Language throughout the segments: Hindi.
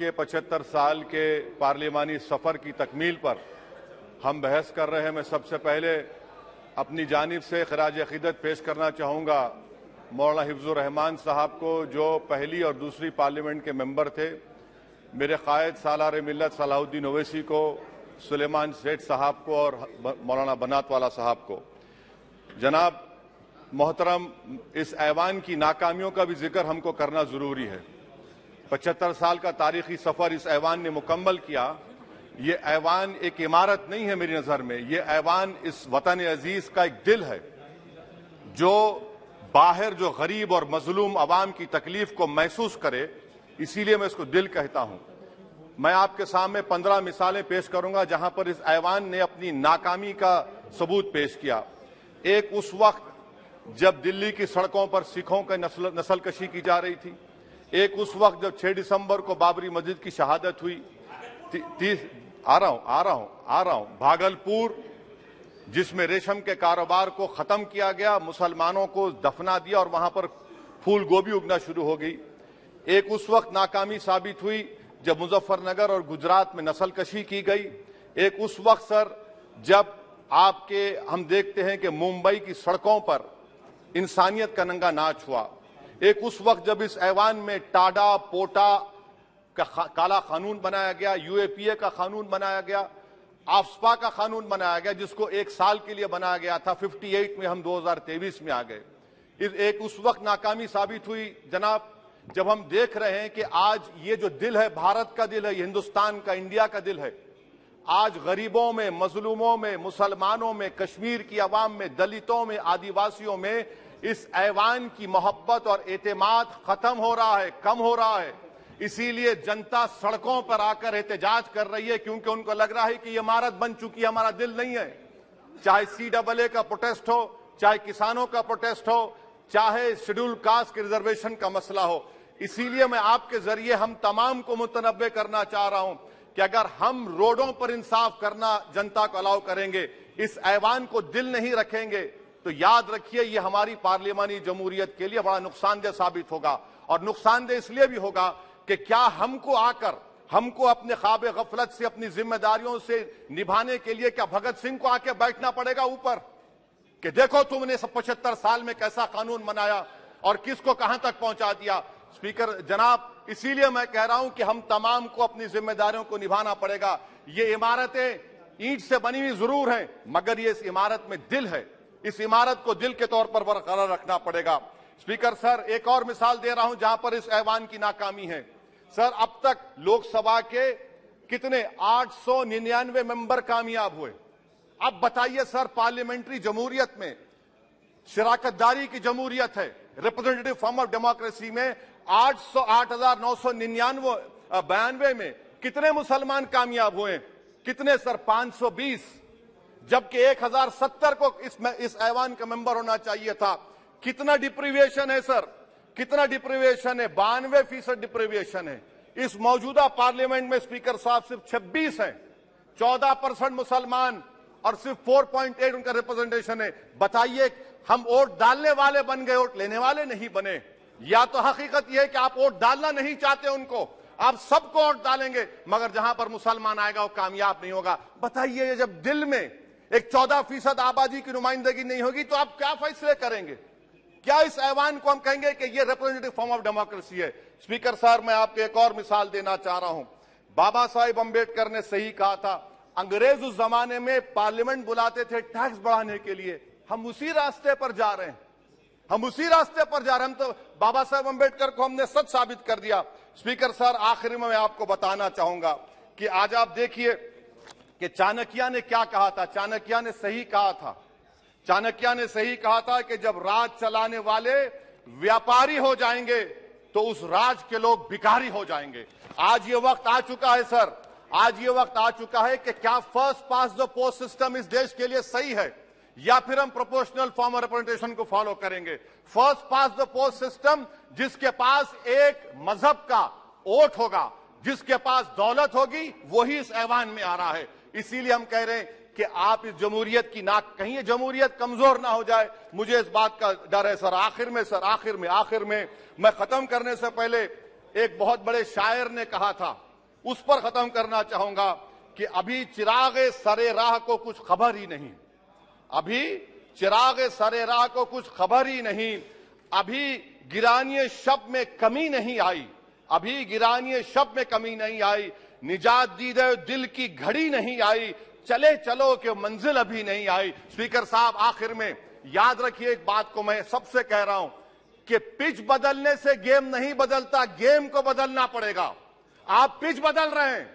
के 75 साल के पार्लिमानी सफर की तकमील पर हम बहस कर रहे हैं। मैं सबसे पहले अपनी जानिब से खराज अकीदत पेश करना चाहूँगा मौलाना हिफ्जुर रहमान साहब को, जो पहली और दूसरी पार्लियामेंट के मेंबर थे, मेरे कायद सालार मिल्लत सलाहुद्दीन ओवैसी को, सुलेमान सेठ साहब को और मौलाना बनात वाला साहब को। जनाब मोहतरम, इस ऐवान की नाकामियों का भी जिक्र हमको करना जरूरी है। 75 साल का तारीखी सफर इस ऐवान ने मुकम्मल किया। ये ऐवान एक इमारत नहीं है मेरी नजर में, ये ऐवान इस वतन अजीज का एक दिल है, जो बाहर जो गरीब और मजलूम अवाम की तकलीफ को महसूस करे, इसीलिए मैं इसको दिल कहता हूं। मैं आपके सामने 15 मिसालें पेश करूंगा जहां पर इस ऐवान ने अपनी नाकामी का सबूत पेश किया। एक उस वक्त जब दिल्ली की सड़कों पर सिखों की नस्लकशी की जा रही थी। एक उस वक्त जब 6 दिसंबर को बाबरी मस्जिद की शहादत हुई। आ रहा हूं भागलपुर, जिसमें रेशम के कारोबार को खत्म किया गया, मुसलमानों को दफना दिया और वहां पर फूल गोभी उगना शुरू हो गई। एक उस वक्त नाकामी साबित हुई जब मुजफ्फरनगर और गुजरात में नस्लकशी की गई। एक उस वक्त सर जब हम देखते हैं कि मुंबई की सड़कों पर इंसानियत का नंगा नाच हुआ। एक उस वक्त जब इस ऐवान में टाडा पोटा का काला कानून बनाया गया, यूएपीए का कानून बनाया गया, आफ्सपा का कानून बनाया गया, जिसको 1 साल के लिए बनाया गया था। 58 में हम 2023 में आ गए। एक उस वक्त नाकामी साबित हुई जनाब, जब हम देख रहे हैं कि आज ये जो दिल है, भारत का दिल है, हिंदुस्तान का, इंडिया का दिल है, आज गरीबों में, मजलूमों में, मुसलमानों में, कश्मीर की आवाम में, दलितों में, आदिवासियों में इस ऐवान की मोहब्बत और एतमाद खत्म हो रहा है, कम हो रहा है। इसीलिए जनता सड़कों पर आकर एहतजाज कर रही है, क्योंकि उनको लग रहा है कि ये इमारत बन चुकी है, हमारा दिल नहीं है। चाहे CAA का प्रोटेस्ट हो, चाहे किसानों का प्रोटेस्ट हो, चाहे शेड्यूल कास्ट के रिजर्वेशन का मसला हो। इसीलिए मैं आपके जरिए हम तमाम को मुतनब्बे करना चाह रहा हूं कि अगर हम रोडों पर इंसाफ करना जनता को अलाउ करेंगे, इस ऐवान को दिल नहीं रखेंगे, तो याद रखिए ये हमारी पार्लियामानी जमहूरियत के लिए बड़ा नुकसानदेह साबित होगा। और नुकसानदेह इसलिए भी होगा कि क्या हमको अपने ख्वाब गफलत से, अपनी जिम्मेदारियों से निभाने के लिए क्या भगत सिंह को आके बैठना पड़ेगा ऊपर कि देखो तुमने 75 साल में कैसा कानून बनाया और किसको कहां तक पहुंचा दिया। स्पीकर जनाब, इसीलिए मैं कह रहा हूं कि हम तमाम को अपनी जिम्मेदारियों को निभाना पड़ेगा। ये इमारतें ईंट से बनी हुई जरूर हैं, मगर ये इस इमारत में दिल है। इस इमारत को दिल के तौर पर बरकरार रखना पड़ेगा। स्पीकर सर, एक और मिसाल दे रहा हूं जहां पर इस ऐवान की नाकामी है। सर, अब तक लोकसभा के कितने 899 मेंबर कामयाब हुए। अब बताइए सर, पार्लियामेंट्री जमहूरियत में शराकतदारी की जमहूरियत है, रिप्रेजेंटेटिव फॉर्म ऑफ डेमोक्रेसी में 8,999 में कितने मुसलमान कामयाब हुए? कितने सर? 520, जबकि 1070 को इस ऐवान का मेंबर होना चाहिए था। कितना डिप्रीविएशन है सर, कितना डिप्रीविएशन है? 92% डिप्रीविएशन है। इस मौजूदा पार्लियामेंट में स्पीकर साहब सिर्फ 26 हैं, 14% मुसलमान और सिर्फ 4.8 उनका रिप्रेजेंटेशन है। बताइए, हम वोट डालने वाले बन गए, वोट लेने वाले नहीं बने। या तो हकीकत यह है कि आप वोट डालना नहीं चाहते उनको, आप सबको वोट डालेंगे, मगर जहां पर मुसलमान आएगा वो कामयाब नहीं होगा। बताइए, जब दिल में एक 14% आबादी की नुमाइंदगी नहीं होगी तो आप क्या फैसले करेंगे? क्या इस ऐवान को हम कहेंगे कि ये रिप्रेजेंटेटिव फॉर्म ऑफ डेमोक्रेसी है? स्पीकर साहब, मैं आपको एक और मिसाल देना चाह रहा हूं। बाबा साहेब अंबेडकर ने सही कहा था, अंग्रेज उस जमाने में पार्लियामेंट बुलाते थे टैक्स बढ़ाने के लिए। हम उसी रास्ते पर जा रहे हैं, हम उसी रास्ते पर जा रहे हैं। हम तो बाबा साहेब अंबेडकर को हमने सच साबित कर दिया। स्पीकर सर, आखिर में मैं आपको बताना चाहूंगा कि आज आप देखिए कि चाणक्य ने क्या कहा था। चाणक्य ने सही कहा था। चाणक्य ने सही कहा था कि जब राज चलाने वाले व्यापारी हो जाएंगे तो उस राज के लोग भिखारी हो जाएंगे। आज ये वक्त आ चुका है सर, आज ये वक्त आ चुका है कि क्या first pass the post system इस देश के लिए सही है, या फिर हम प्रोपोर्शनल फॉर्म ऑफ रिप्रेजेंटेशन को फॉलो करेंगे। First pass the post system, जिसके पास एक मजहब का वोट होगा, जिसके पास दौलत होगी, वही इस ऐवान में आ रहा है। इसीलिए हम कह रहे हैं कि आप इस जमहूरियत की नाक, कहीं ये जमहूरियत कमजोर ना हो जाए, मुझे इस बात का डर है सर। आखिर में मैं खत्म करने से पहले, एक बहुत बड़े शायर ने कहा था, उस पर खत्म करना चाहूंगा कि अभी चिरागे सरे राह को कुछ खबर ही नहीं, अभी चिरागे सरे राह को कुछ खबर ही नहीं, अभी गिरानिए शब में कमी नहीं आई, अभी गिरानिए शब में कमी नहीं आई, निजात दीदे दिल की घड़ी नहीं आई, चले चलो कि मंजिल अभी नहीं आई। स्पीकर साहब, आखिर में याद रखिए एक बात को मैं सबसे कह रहा हूं कि पिच बदलने से गेम नहीं बदलता, गेम को बदलना पड़ेगा। आप पिच बदल रहे हैं,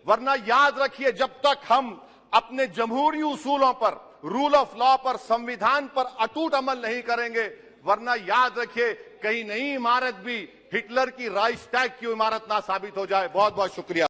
वरना याद रखिए जब तक हम अपने जमहूरी उसूलों पर, रूल ऑफ लॉ पर, संविधान पर अटूट अमल नहीं करेंगे, वरना याद रखिए कहीं नई इमारत भी हिटलर की राइक्सटैग की इमारत ना साबित हो जाए। बहुत बहुत शुक्रिया।